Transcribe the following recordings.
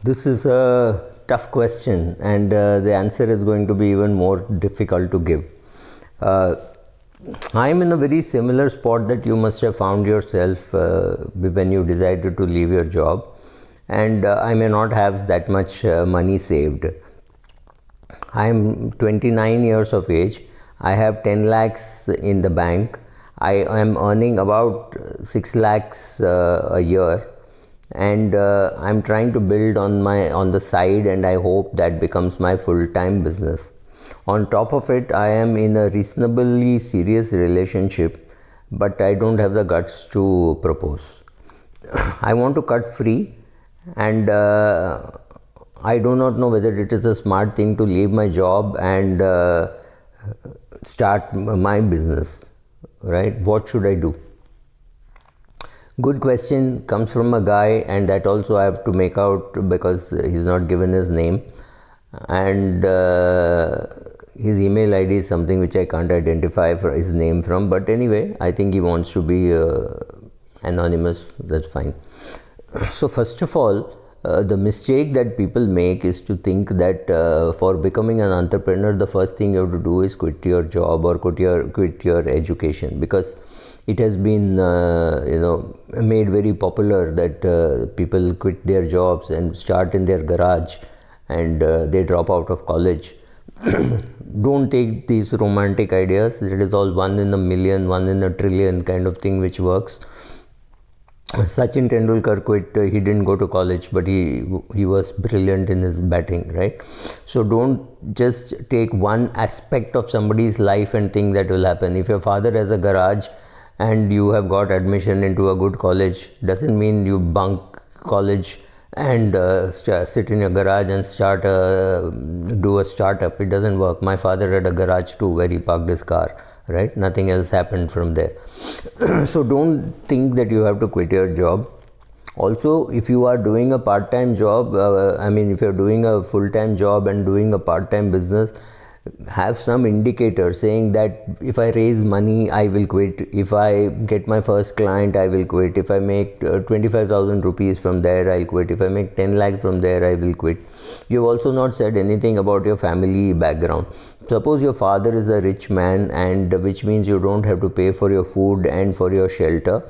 This is a tough question, and the answer is going to be even more difficult to give. Uh, I'm in a very similar spot that you must have found yourself when you decided to leave your job, and I may not have that much money saved. I'm 29 years of age. I have 10 lakhs in the bank. I am earning about 6 lakhs a year, and I'm trying to build on the side, and I hope that becomes my full-time business. On top of it, I am in a reasonably serious relationship, but I don't have the guts to propose. I want to cut free, and I do not know whether it is a smart thing to leave my job and start my business, right? What should I do? Good question comes from a guy, and that also I have to make out because he's not given his name, and his email ID is something which I can't identify for his name from, but anyway, I think he wants to be anonymous. That's fine. So first of all, the mistake that people make is to think that for becoming an entrepreneur, the first thing you have to do is quit your job or quit your education, because it has been made very popular that people quit their jobs and start in their garage, and they drop out of college. Don't take these romantic ideas. It is all 1 in a million, 1 in a trillion kind of thing which works. Sachin Tendulkar quit. He didn't go to college, but he was brilliant in his batting, right? So don't just take one aspect of somebody's life and think that will happen. If your father has a garage and you have got admission into a good college, doesn't mean you bunk college and sit in your garage and do a startup. It doesn't work. My father had a garage too, where he parked his car, right? Nothing else happened from there. So don't think that you have to quit your job. Also, if you are doing a part-time job, if you're doing a full-time job and doing a part-time business, have some indicator saying that if I raise money, I will quit. If I get my first client, I will quit. If I make 25,000 rupees from there, I'll quit. If I make 10 lakh from there, I will quit. You've also not said anything about your family background. Suppose your father is a rich man, and which means you don't have to pay for your food and for your shelter.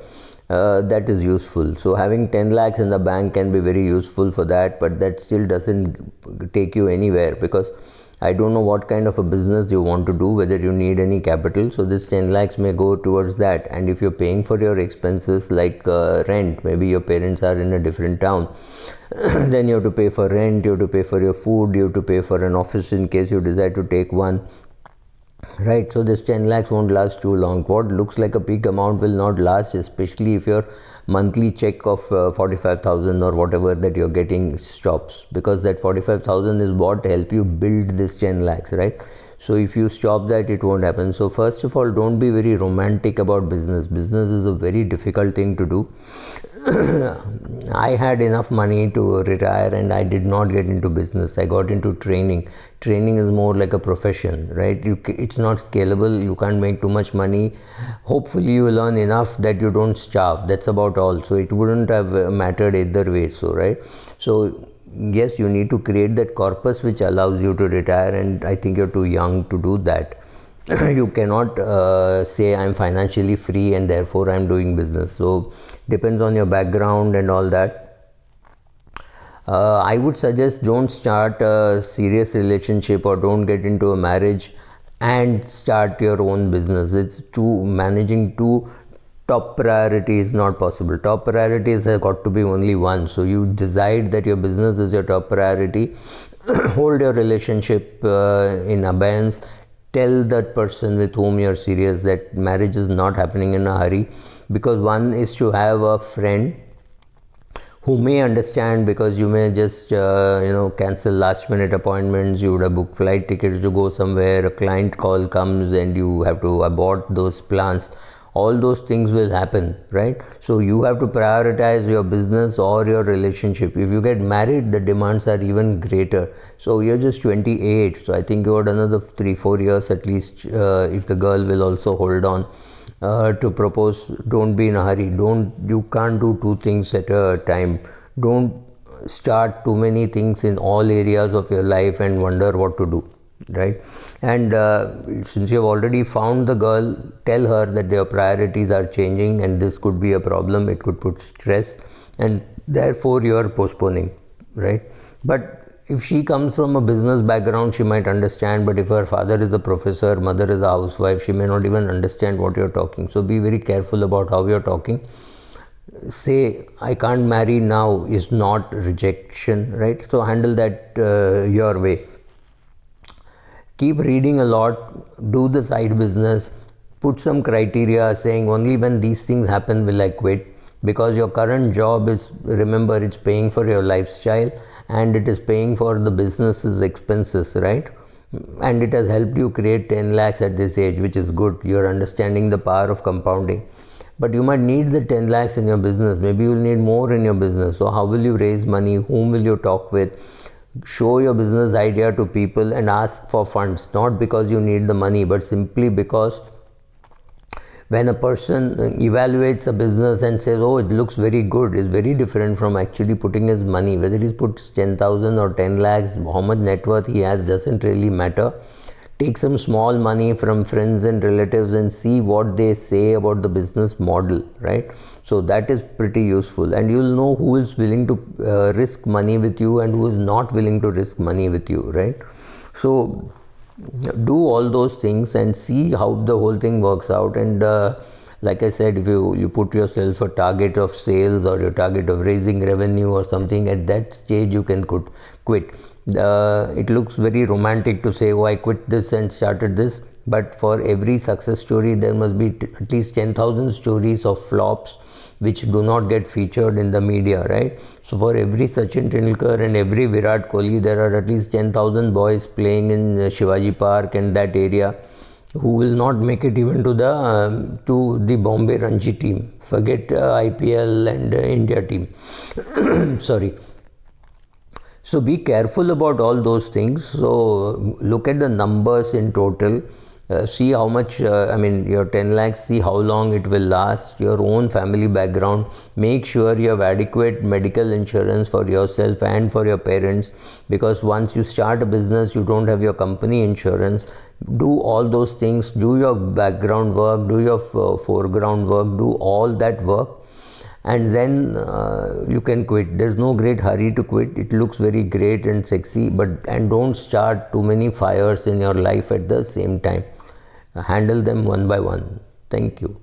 That is useful. So having 10 lakhs in the bank can be very useful for that, but that still doesn't take you anywhere, because I don't know what kind of a business you want to do, whether you need any capital. So this 10 lakhs may go towards that. And if you're paying for your expenses like rent, maybe your parents are in a different town, then you have to pay for rent, you have to pay for your food, you have to pay for an office in case you decide to take one. Right, so this 10 lakhs won't last too long. What looks like a big amount will not last, especially if your monthly check of 45,000 or whatever that you're getting stops, because that 45,000 is what help you build this 10 lakhs, right? So if you stop that, it won't happen. So first of all, don't be very romantic about business. Business is a very difficult thing to do. I had enough money to retire, and I did not get into business. I got into training. Training is more like a profession, right? It's not scalable. You can't make too much money. Hopefully you will earn enough that you don't starve. That's about all. So it wouldn't have mattered either way. So, right? So yes, you need to create that corpus which allows you to retire, and I think you're too young to do that. You cannot say I'm financially free and therefore I'm doing business. So depends on your background and all that. I would suggest don't start a serious relationship or don't get into a marriage and start your own business. Managing two top priority is not possible. Top priorities have got to be only one. So you decide that your business is your top priority. Hold your relationship in abeyance. Tell that person with whom you're serious that marriage is not happening in a hurry, because one is to have a friend who may understand, because you may just cancel last minute appointments. You would have booked flight tickets to go somewhere, a client call comes and you have to abort those plans. All those things will happen, right? So you have to prioritize your business or your relationship. If you get married, the demands are even greater. So you're just 28, so I think you got another 3-4 years at least, if the girl will also hold on to propose. Don't be in a hurry. You can't do two things at a time. Don't start too many things in all areas of your life and wonder what to do, right? And since you have already found the girl, tell her that your priorities are changing and this could be a problem. It could put stress and therefore you are postponing, right? But if she comes from a business background, she might understand, but if her father is a professor, mother is a housewife, she may not even understand what you're talking. So be very careful about how you're talking. Say I can't marry now is not rejection, right? So handle that your way. Keep reading a lot, do the side business, put some criteria saying only when these things happen will I quit, because your current job is, remember, it's paying for your lifestyle and it is paying for the business's expenses, right? And it has helped you create 10 lakhs at this age, which is good. You're understanding the power of compounding. But you might need the 10 lakhs in your business. Maybe you'll need more in your business. So how will you raise money? Whom will you talk with? Show your business idea to people and ask for funds, not because you need the money, but simply because when a person evaluates a business and says, oh, it looks very good, is very different from actually putting his money. Whether he puts 10,000 or 10 lakhs, how much net worth he has doesn't really matter. Take some small money from friends and relatives and see what they say about the business model, right? So that is pretty useful, and you'll know who is willing to risk money with you and who is not willing to risk money with you, right? So do all those things and see how the whole thing works out. And like I said, if you put yourself a target of sales or your target of raising revenue or something, at that stage you can quit. It looks very romantic to say, oh, I quit this and started this, but for every success story there must be at least 10,000 stories of flops which do not get featured in the media, right? So for every Sachin Tendulkar and every Virat Kohli, there are at least 10,000 boys playing in Shivaji Park and that area who will not make it even to the Bombay Ranji team. Forget IPL and India team. Sorry. So be careful about all those things. So look at the numbers in total. See how much, your 10 lakhs, see how long it will last, your own family background. Make sure you have adequate medical insurance for yourself and for your parents, because once you start a business, you don't have your company insurance. Do all those things, do your background work, do your foreground work, do all that work, and then you can quit. There's no great hurry to quit. It looks very great and sexy, and don't start too many fires in your life at the same time. Handle them one by one. Thank you.